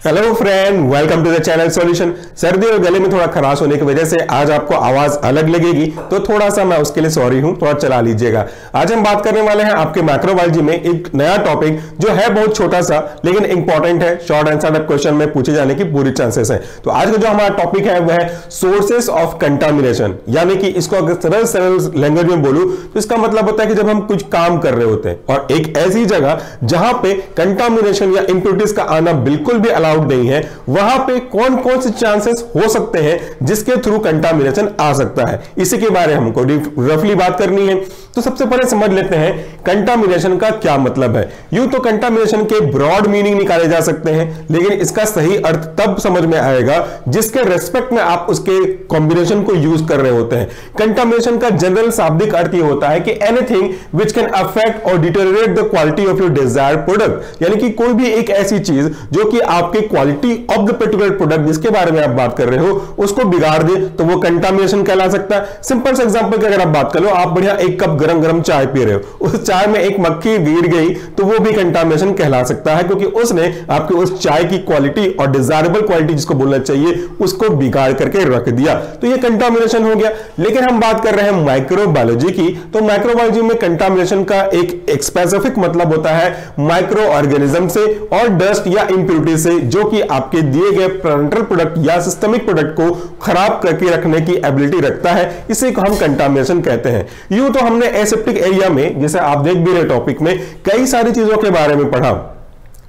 Hello friend, welcome to the channel solution. सर्दी और गले में थोड़ा खराश होने की वजह से आज आपको आवाज अलग लगेगी, तो थोड़ा सा मैं उसके लिए सॉरी हूं, थोड़ा चला लीजिएगा। आज हम बात करने वाले हैं आपके माइक्रोबायोलॉजी में एक नया टॉपिक जो है बहुत छोटा सा लेकिन इंपॉर्टेंट है। शॉर्ट आंसर टाइप क्वेश्चन में पूछे जाने की पूरी चांसेस है। तो आज का जो हमारा टॉपिक है वह है सोर्सेस ऑफ कंटामिनेशन, यानी कि इसको अगर सरल सरल लैंग्वेज में बोलूं तो इसका मतलब होता है कि जब हम कुछ काम कर रहे होते हैं और एक ऐसी जगह जहां पे कंटामिनेशन या इंप्योरिटीज का आना बिल्कुल भी अलाउड नहीं है, वहां पे कौन कौन से चांसेस हो सकते हैं जिसके थ्रू कंटामिनेशन आ सकता है, इसी के बारे में हमको रफली बात करनी है। तो सबसे पहले समझ लेते हैं कंटामिनेशन का क्या मतलब है। यूं तो कंटामिनेशन के ब्रॉड मीनिंग निकाले जा सकते हैं, लेकिन इसका सही अर्थ तब समझ में आएगा जिसके रेस्पेक्ट में आप उसके कॉम्बिनेशन को यूज कर रहे होते हैं। कंटामिनेशन का जनरल शाब्दिक अर्थ यह होता है कि एनीथिंग विच कैन अफेक्ट और deteriorate the quality of your desired product, यानी कि कोई भी एक ऐसी चीज जो कि आपके quality of the particular product जिसके बारे में आप बात कर रहे हो उसको बिगाड़ दे, तो वो कंटामिनेशन कहला सकता है। सिंपल सा एग्जांपल की अगर आप बात कर लो, आप बढ़िया एक कप गरम गरम चाय पी रहे हो, उस चाय में एक मक्खी गिर गई तो वो भी कंटामिनेशन कहला सकता है, क्योंकि उसने आपके उस चाय की क्वालिटी और डिजायरेबल क्वालिटी जिसको बोलना चाहिए उसको बिगाड़ करके रख दिया, तो ये कंटामिनेशन हो गया। लेकिन हम बात कर रहे हैं माइक्रोबायोलॉजी की, तो माइक्रोबायोलॉजी में कंटामिनेशन का एक स्पेसिफिक मतलब होता है माइक्रो ऑर्गेनिज्म से और डस्ट या इंप्योरिटी से, जो कि आपके दिए गए पेरेंटल प्रोडक्ट या सिस्टमिक प्रोडक्ट को खराब करके रखने की एबिलिटी रखता है। इसे को हम कंटामिनेशन कहते हैं। यूं तो हमने एसेप्टिक एरिया में, जैसे आप देख भी रहे टॉपिक में, कई सारी चीजों के बारे में पढ़ा,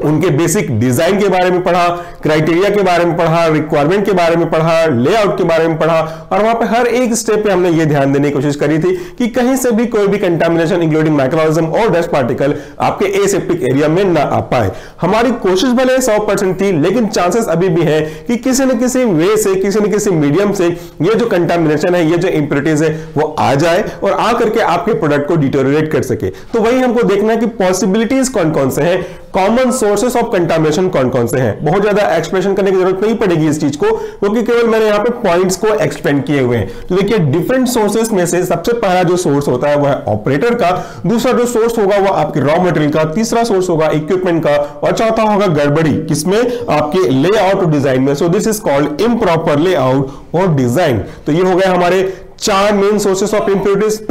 उनके बेसिक डिजाइन के बारे में पढ़ा, क्राइटेरिया के बारे में पढ़ा, रिक्वायरमेंट के बारे में पढ़ा, लेआउट के बारे में पढ़ा, और वहां पे हर एक स्टेप पे हमने ये ध्यान देने की कोशिश करी थी कि कहीं से भी कोई भी कंटामिनेशन इंक्लूडिंग माइक्रोऑर्गेनिज्म और डस्ट पार्टिकल आपके एसेप्टिक एरिया में ना आ पाए। हमारी कोशिश भले 100% थी, लेकिन चांसेस अभी भी है कि किसी न किसी वे से, किसी न किसी मीडियम से ये जो कंटामिनेशन है, ये जो इंप्योरिटीज है, वो आ जाए और आ करके आपके प्रोडक्ट को डिटेरियोरेट कर सके। तो वही हमको देखना है कि पॉसिबिलिटीज कौन कौन से हैं, कॉमन सोर्सेस ऑफ कंटामिनेशन कौन कौन से हैं। बहुत ज्यादा एक्सप्लेनेशन करने की जरूरत नहीं पड़ेगी इस चीज को, क्योंकि केवल मैंने यहां पे पॉइंट्स को एक्सपेंड किए हुए हैं। तो देखिए, डिफरेंट सोर्सेस में से सबसे पहला जो सोर्स होता है वह है ऑपरेटर का, दूसरा जो सोर्स होगा वह आपके रॉ मटेरियल का, तीसरा सोर्स होगा इक्विपमेंट का, और चौथा होगा गड़बड़ी किसमें, आपके लेआउट और डिजाइन में। So this is called improper layout और डिजाइन। तो ये हो गए हमारे 4 मेन सोर्सेस ऑफ इंप्योरिटीज।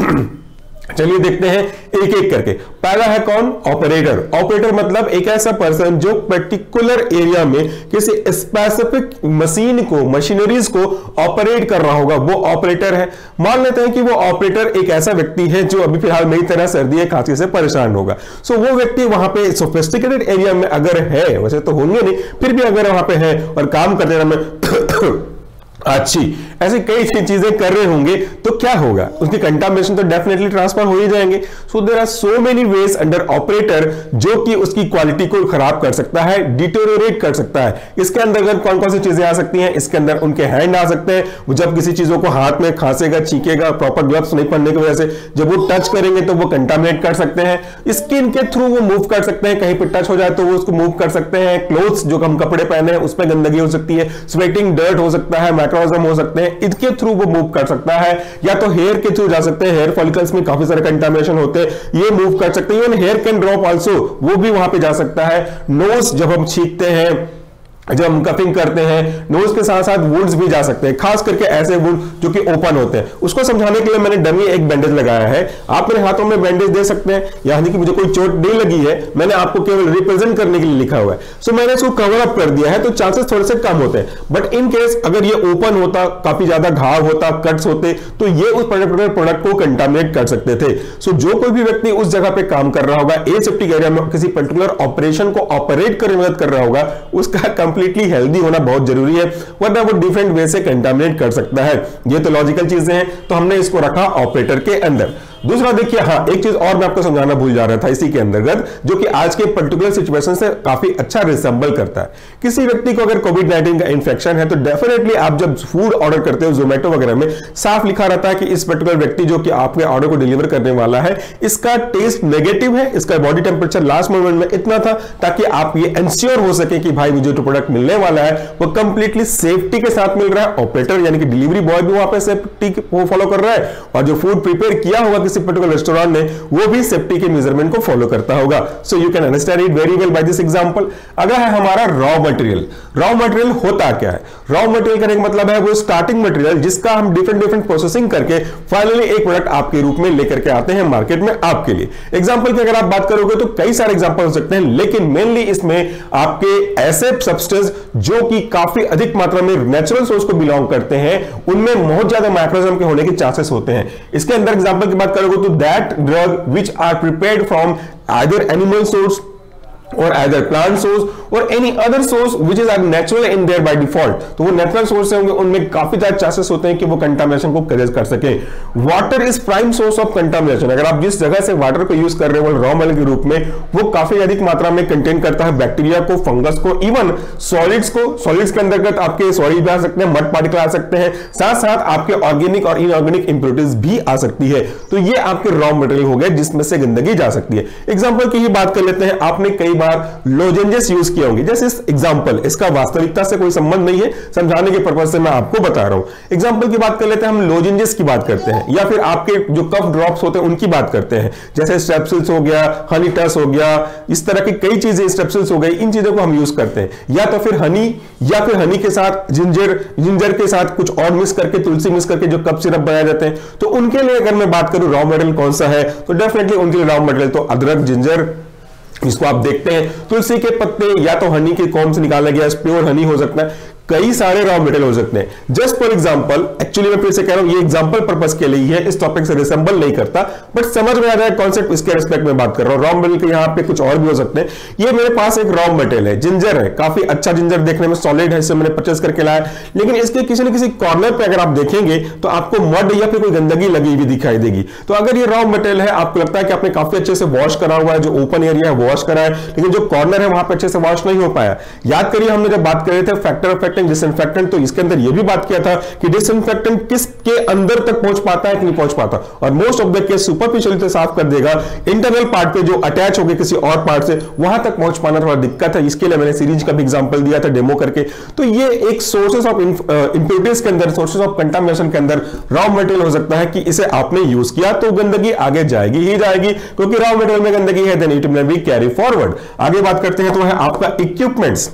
चलिए देखते हैं एक एक करके। पहला है कौन? ऑपरेटर। ऑपरेटर मतलब एक ऐसा पर्सन जो पर्टिकुलर एरिया में किसी स्पेसिफिक मशीन को, मशीनरीज को ऑपरेट कर रहा होगा, वो ऑपरेटर है। मान लेते हैं कि वो ऑपरेटर एक ऐसा व्यक्ति है जो अभी फिलहाल मेरी तरह सर्दी या खांसी से परेशान होगा। सो वो व्यक्ति वहां पे सोफिस्टिकेटेड एरिया में अगर है, वैसे तो होंगे नहीं, फिर भी अगर वहां पे है और काम करते रहना अच्छी ऐसी कई चीजें कर रहे होंगे, तो क्या होगा, उसकी कंटामिनेशन तो डेफिनेटली ट्रांसफर हो ही जाएंगे। So there are so many ways under operator जो कि उसकी क्वालिटी को खराब कर सकता है, डिटेरियोरेट कर सकता है। इसके अंतर्गत कौन कौन सी चीजें आ सकती हैं? इसके अंदर उनके हैंड आ सकते हैं, वो जब किसी चीजों को हाथ में खांसेगा, छींकेगा, प्रॉपर ग्लव्स नहीं पहनने की वजह से जब वो टच करेंगे तो वो कंटामिनेट कर सकते हैं। स्किन के थ्रू वो मूव कर सकते हैं, कहीं पर टच हो जाए तो वो उसको मूव कर सकते हैं। क्लोथ्स जो हम कपड़े पहने हैं उसमें गंदगी हो सकती है, स्वेटिंग डर्ट हो सकता है, माइक्रोऑर्गेनिज्म हो सकते हैं, इसके थ्रू वो मूव कर सकता है। या तो हेयर के थ्रू जा सकते हैं, हेयर फॉलिकल्स में काफी सारे कंटामिनेशन होते हैं, ये मूव कर सकते हैं। Even hair can drop also, वो भी वहां पे जा सकता है। नोज जब हम छींकते हैं, जब हम कफिंग करते हैं, नोज के साथ साथ वुंड्स भी जा सकते हैं, खास करके ऐसे वुंड जो कि ओपन होते हैं। उसको समझाने के लिए मैंने डमी एक बैंडेज लगाया है। आप मेरे हाथों में बैंडेज दे सकते हैं, यानी कि मुझे कोई चोट नहीं लगी है, मैंने आपको केवल रिप्रेजेंट करने के लिए लिखा हुआ है। सो मैंने इसको कवर अप कर दिया है, तो चांसेस थोड़े से कम होते हैं। बट इन केस अगर ये ओपन होता, काफी ज्यादा घाव होता, कट्स होते, तो ये उस पर्टिकुलर प्रोडक्ट को कंटामिनेट कर सकते थे। सो जो कोई भी व्यक्ति उस जगह पे काम कर रहा होगा, एसेप्टिक एरिया में किसी पर्टिकुलर ऑपरेशन को ऑपरेट करने में मदद कर रहा होगा, उसका कंप्लीटली हेल्दी होना बहुत जरूरी है, वरना वो डिफरेंट वे से कंटामिनेट कर सकता है। ये तो लॉजिकल चीजें हैं, तो हमने इसको रखा ऑपरेटर के अंदर। दूसरा देखिए, हाँ एक चीज और मैं आपको समझाना भूल जा रहा था इसी के अंतर्गत, जो कि आज के पर्टिकुलर सिचुएशन से काफी अच्छा रिसेंबल करता है। किसी व्यक्ति को अगर कोविड-19 का इंफेक्शन है, तो डेफिनेटली आप जब फूड ऑर्डर करते हो जोमेटो वगैरह में, साफ लिखा रहता है कि इस पर्टिकुलर व्यक्ति जो कि आपके ऑर्डर को डिलीवर करने वाला है, इसका टेस्ट नेगेटिव है, इसका बॉडी टेम्परेचर लास्ट मोमेंट में इतना था, ताकि आप ये इंश्योर हो सके कि भाई मुझे जो प्रोडक्ट मिलने वाला है वो कंप्लीटली सेफ्टी के साथ मिल रहा है। ऑपरेटर यानी कि डिलीवरी बॉय भी वहां पे सेफ्टी को फॉलो कर रहा है, और जो फूड प्रिपेयर किया होगा किसी पर्टिकुलर रेस्टोरेंट ने वो भी सेफ्टी के मेजरमेंट को फॉलो करता होगा। So you can understand it very well by this example. अगर है हमारा रॉ मटेरियल, रॉ मटेरियल होता क्या है? रॉ मटेरियल करने का मतलब है वो स्टार्टिंग मटेरियल जिसका हम डिफरेंट प्रोसेसिंग करके फाइनली एक प्रोडक्ट आपके रूप में लेकर के आते हैं मार्केट में आपके लिए। एग्जांपल की अगर आप बात करोगे तो कई सारे एग्जांपल हो सकते हैं, लेकिन मेनली इसमें आपके ऐसे सब्सटेंस जो कि काफी अधिक मात्रा में नेचुरल सोर्स को बिलोंग करते हैं, उनमें बहुत ज्यादा माइक्रोऑर्गेनिज्म के होने के चांसेस होते हैं। इसके अंदर एग्जांपल की बात करोगे तो that drug which are prepared from either animal source or either plant source or any other source which is natural in there by default, तो वो नेचुरल सोर्स होंगे, उनमें काफी ज्यादा चांसेस होते हैं कि वो कंटामिनेशन को करेज कर सके। Water is prime source of contamination. अगर आप जिस जगह से वाटर को यूज कर रहे हो रॉ मटेरियल के रूप में, वो काफी अधिक मात्रा में कंटेन करता है बैक्टीरिया को, फंगस को, इवन सॉलिड्स को। सॉलिड्स के अंतर्गत आपके सॉलिड भी आ सकते हैं, मड पार्टिकल आ सकते हैं, साथ साथ आपके ऑर्गेनिक और इनऑर्गेनिक इंप्योरिटीज भी आ सकती है। तो ये आपके रॉ मटेरियल हो गए जिसमें से गंदगी जा सकती है। एग्जाम्पल की ही बात कर लेते हैं, आपने कई बार लोजेंजेस यूज किए होंगे, जैसे इस एग्जांपल, इसका वास्तविकता से कोई संबंध नहीं है, समझाने के पर्पज से मैं आपको बता रहा हूं। एग्जांपल की बात कर लेते हैं, हम लोजेंजेस की बात करते हैं या फिर आपके जो कफ ड्रॉप्स होते हैं उनकी बात करते हैं, जैसे स्ट्रेप्सिल्स हो गया, हनी टस हो गया, इस तरह की कई चीजें, स्ट्रेप्सिल्स हो गई, इन चीजों को हम यूज करते हैं। या तो फिर हनी, या फिर हनी के साथ जिंजर के साथ कुछ और मिक्स करके, तुलसी मिक्स करके जो कफ सिरप बनाए जाते हैं, तो उनके लिए अगर मैं बात करूं रॉ मटेरियल कौन सा है, तो डेफिनेटली उनके लिए रॉ मटेरियल तो अदरक, जिंजर, इसको आप देखते हैं, तुलसी के पत्ते, या तो हनी के कॉम से निकाला गया प्योर हनी हो सकता है, कई सारे रॉ मटेरियल हो सकते हैं। जस्ट फॉर एग्जांपल, एक्चुअली मैं फिर से कह रहा हूं ये एग्जांपल पर्पस के लिए है, इस टॉपिक से रिसेंबल नहीं करता, बट समझ में आ जाए कॉन्सेप्ट, इसके रिस्पेक्ट में बात कर रहा हूं। रॉ मटेरियल के यहां पे कुछ और भी हो सकते हैं। ये मेरे पास एक रॉ मटेरियल है, जिंजर है, काफी अच्छा जिंजर, देखने में सॉलिड है, इसे मैंने परचेस करके लाया, लेकिन इसके किसी न किसी कॉर्नर पे अगर आप देखेंगे तो आपको मड या फिर कोई गंदगी लगी हुई दिखाई देगी। तो अगर ये रॉ मटेरियल है, आपको लगता है कि आपने काफी अच्छे से वॉश करा हुआ है, जो ओपन एरिया है वॉश करा है, लेकिन जो कॉर्नर है वहां पर अच्छे से वॉश नहीं हो पाया। याद करिए हमने जब बात कर रहे थे फैक्टर अफेक्टिंग डिसइंफेक्टेंट, तो इसके अंदर यह भी बात किया था कि डिसइंफेक्टेंट किसके अंदर तक पहुंच पाता है कि नहीं पहुंच पाता, और most of the case superficial से साफ कर देगा, इंटरनल पार्ट पे जो अटैच हो गए किसी और पार्ट से, वहां तक पहुंच पाना थोड़ा दिक्कत है। इसके लिए मैंने सीरीज का भी एग्जांपल दिया था डेमो करके। तो ये एक सोर्सेस ऑफ इंप्योरिटीज के अंदर, सोर्सेस ऑफ कंटामिनेशन के अंदर रॉ मटेरियल हो सकता है कि इसे आपने यूज किया तो गंदगी आगे जाएगी ही जाएगी, क्योंकि रॉ मटेरियल में गंदगी है, then it may be carry forward. आगे बात करते हैं तो है आपका इक्विपमेंट्स,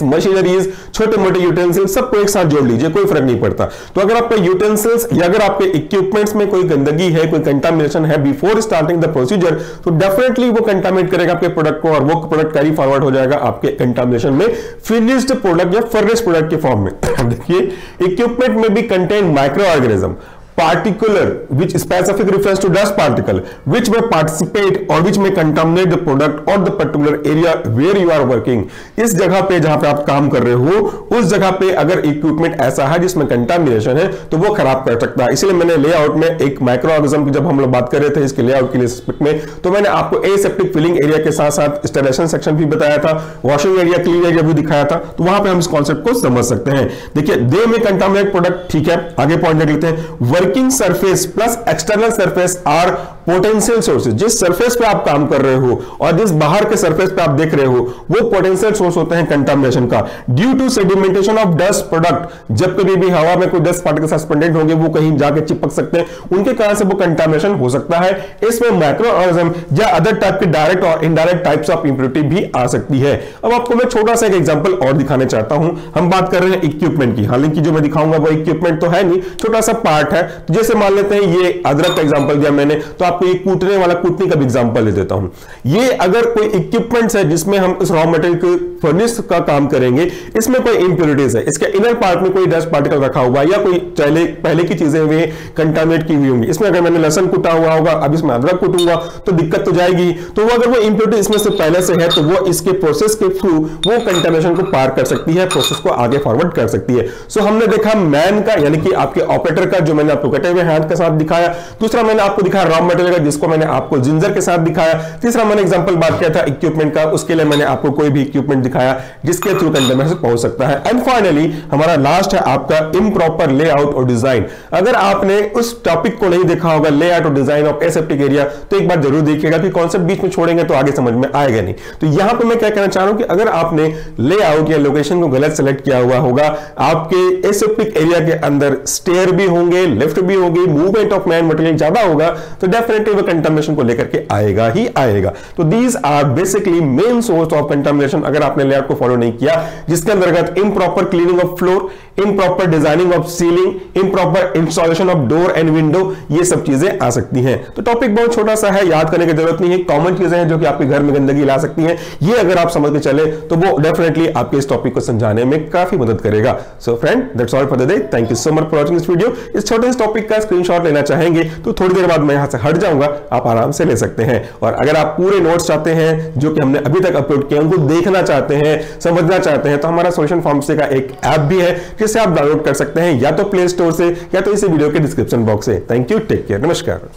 मशीनरीज, छोटे मोटे यूटेंसिल्स, सबको एक साथ जोड़ लीजिए, कोई फर्क नहीं पड़ता। तो अगर आपके यूटेंसिल्स या अगर आपके इक्विपमेंट्स में कोई गंदगी है, कोई कंटामिनेशन है बिफोर स्टार्टिंग द प्रोसीजर, तो डेफिनेटली वो कंटामिनेट करेगा आपके प्रोडक्ट को, और वो प्रोडक्ट कैरी फॉरवर्ड हो जाएगा आपके कंटामिनेशन में फिनिश्ड प्रोडक्ट या फर्निश्ड प्रोडक्ट के फॉर्म में। देखिए, इक्विपमेंट में भी contain micro organism particular which specific refers to dust particle which may participate or which may contaminate the product or the particular area where you are working। इस जगह पे जहां पे आप काम कर रहे हो, उस जगह पे अगर इक्विपमेंट ऐसा है जिसमें कंटामिनेशन है तो वो खराब कर सकता है। इसलिए मैंने लेआउट में एक माइक्रो ऑर्गेनिज्म की जब हम लोग बात कर रहे थे इसके लेआउट के लिए में, तो मैंने आपको एसेप्टिक फिलिंग एरिया के साथ साथ स्टेरिलाइजेशन सेक्शन भी बताया था, वॉशिंग एरिया, क्लीन एरिया भी दिखाया था, तो वहां पे हम इस कॉन्सेप्ट को समझ सकते हैं। देखिए, दे में कंटामिनेट प्रोडक्ट, ठीक है, आगे पॉइंट देख लेते हैं। Working surface plus external surface are potential sources. जिस सरफेस पे आप काम कर रहे हो और जिस बाहर के सरफेस पे आप देख रहे हो, वो पोटेंशियल सोर्स होते हैं कंटामिनेशन का। Due to sedimentation of dust product, जब कभी भी हवा में कोई डस्ट पार्टिकल सस्पेंडेड होंगे, वो कहीं जाके चिपक सकते हैं, उनके कारण से वो कंटामिनेशन हो सकता है। इसमें माइक्रो ऑर्गेनिज्म या अदर टाइप के डायरेक्ट और इनडायरेक्ट टाइप्स ऑफ इंप्योरिटी भी आ सकती है। अब आपको मैं छोटा सा एक एग्जांपल और दिखाने चाहता हूं। हम बात कर रहे हैं इक्विपमेंट की, हालांकि जो मैं दिखाऊंगा वो इक्विपमेंट तो है नहीं, छोटा सा पार्ट है। तो जैसे मान लेते हैं ये अदरक का एग्जांपल दिया मैंने, तो आपको ये कूटने वाला कूटनी का भी एग्जांपल दे देता हूं। ये अगर कोई इक्विपमेंट्स है जिसमें हम इस रॉ मटेरियल के फर्निश का काम करेंगे, इसमें कोई इंप्योरिटीज है, इसके इनर पार्ट में कोई डस्ट पार्टिकल रखा हुआ है या कोई पहले की चीजें वे कंटामिनेट की हुई होंगी। इसमें अगर मैंने लहसुन कूटा हुआ होगा, अब इसमें अदरक कूटूंगा तो दिक्कत तो जाएगी। तो वो अगर वो इंप्योरिटी इसमें से पहले से है, तो वो इसके प्रोसेस के थ्रू वो कंटामिनेशन को पार कर सकती है, प्रोसेस को आगे फॉरवर्ड कर सकती है। सो हमने देखा मैन का, यानी कि आपके ऑपरेटर का, जो मैंने आपको कटे हुए हाथ के साथ दिखाया। दूसरा मैंने आपको दिखाया रॉ मटेरियल का, जिसको मैंने आपको जिंजर के साथ दिखाया। तीसरा मैंने एग्जांपल बात किया था इक्विपमेंट का, उसके लिए मैंने आपको कोई भी इक्विपमेंट दिखाया जिसके थ्रू कंटामिनेशन पहुंच सकता है। एंड फाइनली हमारा लास्ट है आपका इम्प्रॉपर लेआउट और डिजाइन। अगर आपने उस टॉपिक को नहीं देखा होगा, लेआउट और डिजाइन ऑफ एसेप्टिक एरिया, तो एक बार जरूर देखिएगा, कि कॉन्सेप्ट बीच में छोड़ेंगे तो आगे समझ में आएगा नहीं। तो यहां पर मैं क्या कहना चाह रहा हूं कि अगर आपने लेआउट या लोकेशन को गलत सेलेक्ट किया हुआ होगा, आपके एसेप्टिक एरिया के अंदर स्टेयर भी होंगे, लिफ्ट शिफ्ट भी होगी, मूवमेंट ऑफ मैन मटेरियल ज्यादा होगा, तो डेफिनेटली वो कंटामिनेशन को लेकर के आएगा ही आएगा। तो these are basically main source of contamination अगर आपने लेआउट को फॉलो नहीं किया, जिसके अंतर्गत improper cleaning of floor, improper designing of ceiling, improper installation of door and window, ये सब चीजें आ सकती हैं। तो टॉपिक बहुत छोटा सा है, याद करने की जरूरत नहीं है, कॉमन चीजें हैं जो कि आपके घर में गंदगी ला सकती हैं। ये अगर आप समझ के चले तो वो डेफिनेटली आपके इस टॉपिक को समझाने में काफी मदद करेगा। So friend, that's all for the day. Thank you so much for watching this video. इस छोटे से टॉपिक का स्क्रीनशॉट लेना चाहेंगे तो थोड़ी देर बाद मैं यहां से हट जाऊंगा, आप आराम से ले सकते हैं। और अगर आप पूरे नोट्स चाहते हैं जो कि हमने अभी तक अपलोड किए उनको देखना चाहते हैं, समझना चाहते हैं, तो हमारा सॉल्यूशन फार्मेसी का एक ऐप भी है जिसे आप डाउनलोड कर सकते हैं, या तो प्ले स्टोर से या तो इसी वीडियो के डिस्क्रिप्शन बॉक्स से। थैंक यू, टेक केयर, नमस्कार।